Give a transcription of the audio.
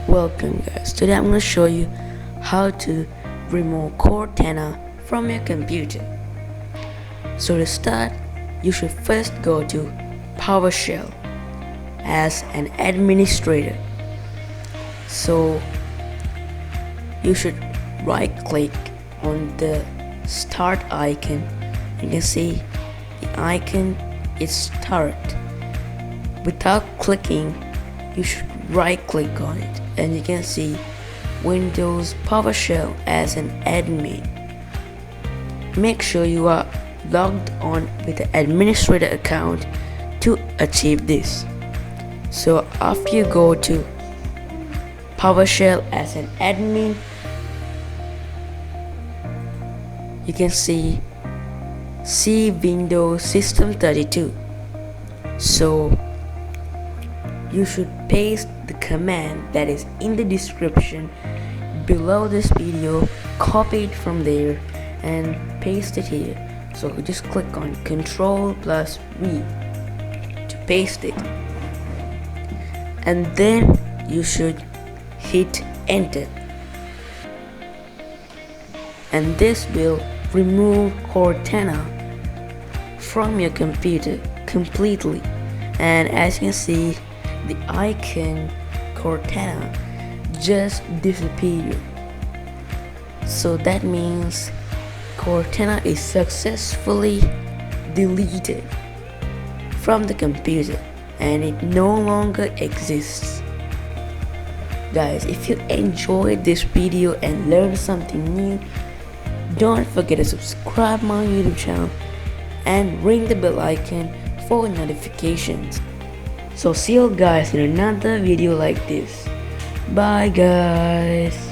Welcome guys, today I'm going to show you how to remove Cortana from your computer. So to start, you should first go to Powershell as an administrator. So you should right click on the start icon. You can see the icon is start. Without clicking, you should right click on it and you can see Windows Powershell as an admin. Make sure you are logged on with the administrator account to achieve this. So after you go to Powershell as an admin, you can see Windows System 32. So you should paste the command that is in the description below this video, copy it from there and paste it here. So just click on Ctrl+V to paste it, and then you should hit enter, and this will remove Cortana from your computer completely. And as you can see, the icon Cortana just disappeared. So that means Cortana is successfully deleted from the computer and it no longer exists. Guys, if you enjoyed this video and learned something new, don't forget to subscribe my YouTube channel and ring the bell icon for notifications. So see you guys in another video like this. Bye guys.